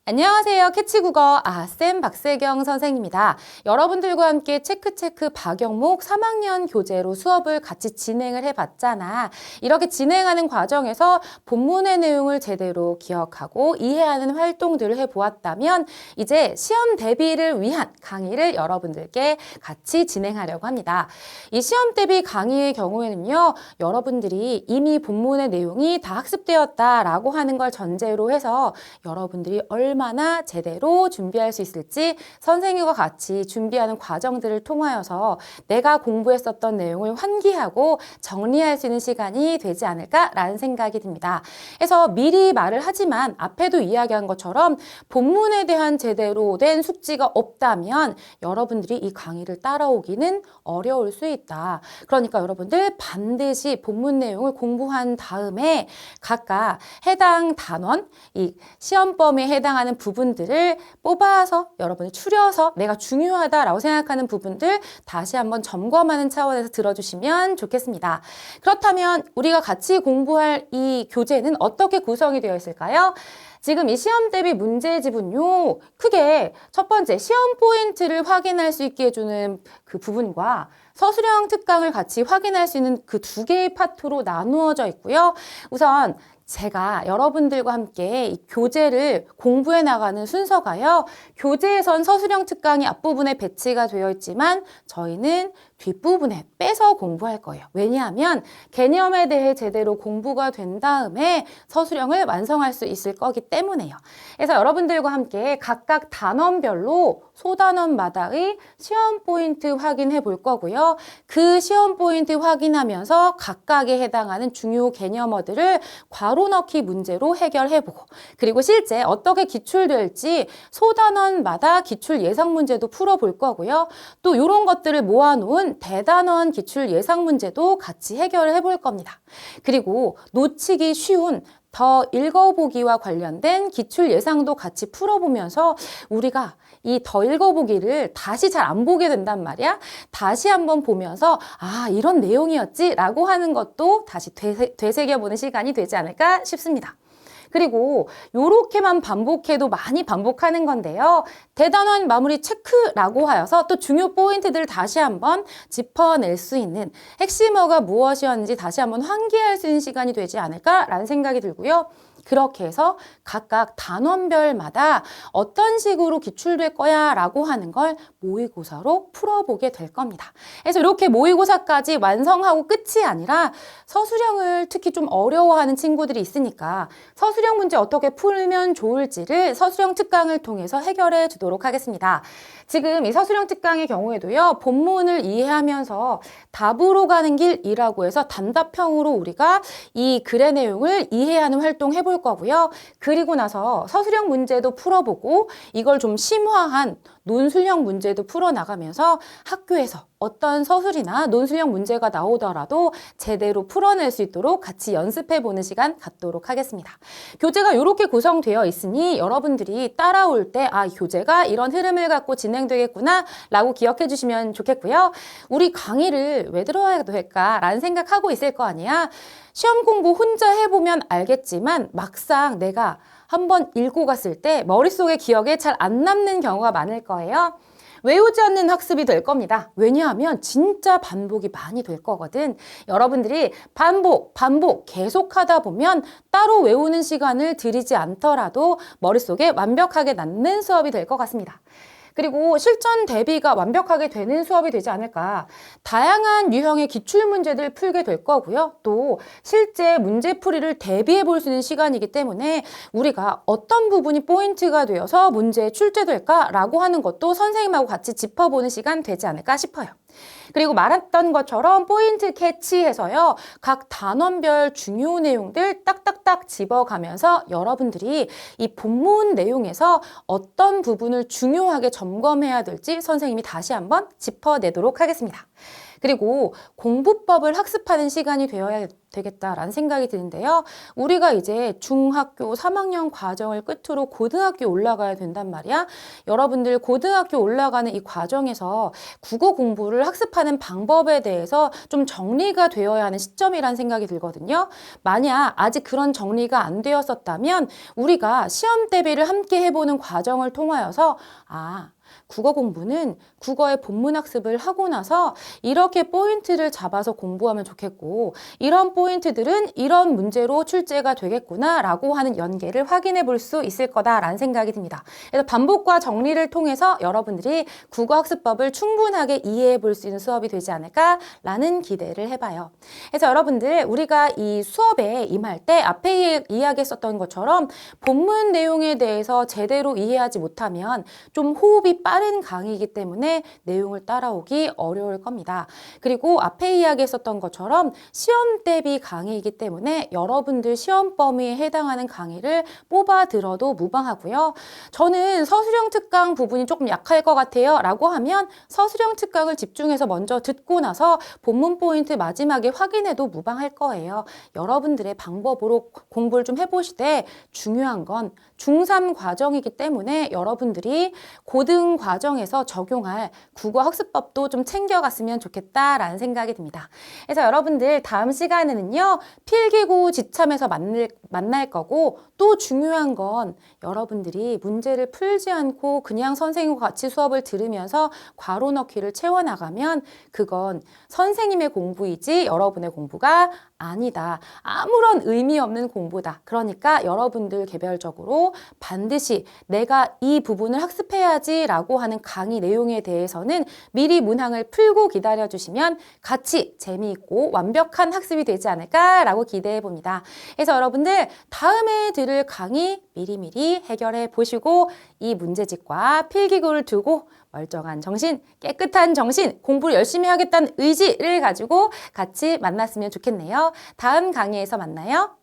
안녕하세요. 캐치국어 쌤 박세경 선생입니다. 여러분들과 함께 체크 박영목 3학년 교재로 수업을 같이 진행을 해봤잖아. 이렇게 진행하는 과정에서 본문의 내용을 제대로 기억하고 이해하는 활동들을 해보았다면 이제 시험 대비를 위한 강의를 여러분들께 같이 진행하려고 합니다. 이 시험 대비 강의의 경우에는요. 여러분들이 이미 본문의 내용이 다 학습되었다라고 하는 걸 전제로 해서 여러분들이 얼마나 제대로 준비할 수 있을지 선생님과 같이 준비하는 과정들을 통하여서 내가 공부했었던 내용을 환기하고 정리할 수 있는 시간이 되지 않을까라는 생각이 듭니다. 그래서 미리 말을 하지만 앞에도 이야기한 것처럼 본문에 대한 제대로 된 숙지가 없다면 여러분들이 이 강의를 따라오기는 어려울 수 있다. 그러니까 여러분들 반드시 본문 내용을 공부한 다음에 각각 해당 단원, 이 시험 범위에 해당하는 부분들을 뽑아서 여러분이 추려서 내가 중요하다라고 생각하는 부분들 다시 한번 점검하는 차원에서 들어주시면 좋겠습니다. 그렇다면 우리가 같이 공부할 이 교재는 어떻게 구성이 되어 있을까요? 지금 이 시험 대비 문제집은요, 크게 첫 번째 시험 포인트를 확인할 수 있게 해주는 그 부분과 서술형 특강을 같이 확인할 수 있는 그 두 개의 파트로 나누어져 있고요. 우선 제가 여러분들과 함께 이 교재를 공부해 나가는 순서가요. 교재에선 서술형 특강이 앞부분에 배치가 되어 있지만 저희는 뒷부분에 빼서 공부할 거예요. 왜냐하면 개념에 대해 제대로 공부가 된 다음에 서술형을 완성할 수 있을 거기 때문에요. 그래서 여러분들과 함께 각각 단원별로 소단원마다의 시험 포인트 확인해 볼 거고요. 그 시험 포인트 확인하면서 각각에 해당하는 중요 개념어들을 괄호 넣기 문제로 해결해보고 그리고 실제 어떻게 기출될지 소단원마다 기출 예상 문제도 풀어볼 거고요. 또 이런 것들을 모아놓은 대단원 기출 예상 문제도 같이 해결을 해볼 겁니다. 그리고 놓치기 쉬운 더 읽어보기와 관련된 기출 예상도 같이 풀어보면서 우리가 이 더 읽어보기를 다시 잘 안 보게 된단 말이야. 다시 한번 보면서 이런 내용이었지 라고 하는 것도 다시 되새겨보는 시간이 되지 않을까 싶습니다. 그리고 요렇게만 반복해도 많이 반복하는 건데요. 대단원 마무리 체크라고 하여서 또 중요 포인트들을 다시 한번 짚어낼 수 있는 핵심어가 무엇이었는지 다시 한번 환기할 수 있는 시간이 되지 않을까라는 생각이 들고요. 그렇게 해서 각각 단원별마다 어떤 식으로 기출될 거야 라고 하는 걸 모의고사로 풀어보게 될 겁니다. 그래서 이렇게 모의고사까지 완성하고 끝이 아니라 서술형을 특히 좀 어려워하는 친구들이 있으니까 서술형 문제 어떻게 풀면 좋을지를 서술형 특강을 통해서 해결해 주도록 하겠습니다. 지금 이 서술형 특강의 경우에도요. 본문을 이해하면서 답으로 가는 길이라고 해서 단답형으로 우리가 이 글의 내용을 이해하는 활동 해볼 거고요. 그리고 나서 서술형 문제도 풀어보고 이걸 좀 심화한 논술형 문제도 풀어나가면서 학교에서 어떤 서술이나 논술형 문제가 나오더라도 제대로 풀어낼 수 있도록 같이 연습해보는 시간 갖도록 하겠습니다. 교재가 이렇게 구성되어 있으니 여러분들이 따라올 때 이 교재가 이런 흐름을 갖고 진행되겠구나 라고 기억해 주시면 좋겠고요. 우리 강의를 왜 들어야 될까라는 생각하고 있을 거 아니야. 시험 공부 혼자 해보면 알겠지만 막상 내가 한번 읽고 갔을 때 머릿속에 기억에 잘 안 남는 경우가 많을 거예요. 외우지 않는 학습이 될 겁니다. 왜냐하면 진짜 반복이 많이 될 거거든. 여러분들이 반복 계속 하다 보면 따로 외우는 시간을 들이지 않더라도 머릿속에 완벽하게 남는 수업이 될 것 같습니다. 그리고 실전 대비가 완벽하게 되는 수업이 되지 않을까. 다양한 유형의 기출문제들 풀게 될 거고요. 또 실제 문제풀이를 대비해 볼 수 있는 시간이기 때문에 우리가 어떤 부분이 포인트가 되어서 문제에 출제될까라고 하는 것도 선생님하고 같이 짚어보는 시간 되지 않을까 싶어요. 그리고 말했던 것처럼 포인트 캐치해서요. 각 단원별 중요 내용들 딱딱딱 집어가면서 여러분들이 이 본문 내용에서 어떤 부분을 중요하게 점검해야 될지 선생님이 다시 한번 짚어내도록 하겠습니다. 그리고 공부법을 학습하는 시간이 되어야 되겠다라는 생각이 드는데요. 우리가 이제 중학교 3학년 과정을 끝으로 고등학교 올라가야 된단 말이야. 여러분들 고등학교 올라가는 이 과정에서 국어 공부를 학습하는 방법에 대해서 좀 정리가 되어야 하는 시점이라는 생각이 들거든요. 만약 아직 그런 정리가 안 되었었다면 우리가 시험 대비를 함께 해보는 과정을 통하여서 국어 공부는 국어의 본문 학습을 하고 나서 이렇게 포인트를 잡아서 공부하면 좋겠고 이런 포인트들은 이런 문제로 출제가 되겠구나 라고 하는 연계를 확인해 볼 수 있을 거다라는 생각이 듭니다. 그래서 반복과 정리를 통해서 여러분들이 국어 학습법을 충분하게 이해해 볼 수 있는 수업이 되지 않을까라는 기대를 해봐요. 그래서 여러분들 우리가 이 수업에 임할 때 앞에 이야기했었던 것처럼 본문 내용에 대해서 제대로 이해하지 못하면 좀 호흡이 빠른 강의이기 때문에 내용을 따라오기 어려울 겁니다. 그리고 앞에 이야기했었던 것처럼 시험 대비 강의이기 때문에 여러분들 시험 범위에 해당하는 강의를 뽑아 들어도 무방하고요. 저는 서술형 특강 부분이 조금 약할 것 같아요 라고 하면 서술형 특강을 집중해서 먼저 듣고 나서 본문 포인트 마지막에 확인해도 무방할 거예요. 여러분들의 방법으로 공부를 좀 해보시되 중요한 건 중3 과정이기 때문에 여러분들이 고등 과정에서 적용할 국어 학습법도 좀 챙겨갔으면 좋겠다라는 생각이 듭니다. 그래서 여러분들 다음 시간에는요, 필기구 지참에서 만날 거고 또 중요한 건 여러분들이 문제를 풀지 않고 그냥 선생님과 같이 수업을 들으면서 괄호 넣기를 채워나가면 그건 선생님의 공부이지 여러분의 공부가 아니다. 아무런 의미 없는 공부다. 그러니까 여러분들 개별적으로 반드시 내가 이 부분을 학습해야지 라고 하는 강의 내용에 대해서는 미리 문항을 풀고 기다려 주시면 같이 재미있고 완벽한 학습이 되지 않을까라고 기대해 봅니다. 그래서 여러분들 다음에 들을 강의 미리미리 해결해 보시고 이 문제집과 필기구를 두고 멀쩡한 정신, 깨끗한 정신, 공부를 열심히 하겠다는 의지를 가지고 같이 만났으면 좋겠네요. 다음 강의에서 만나요.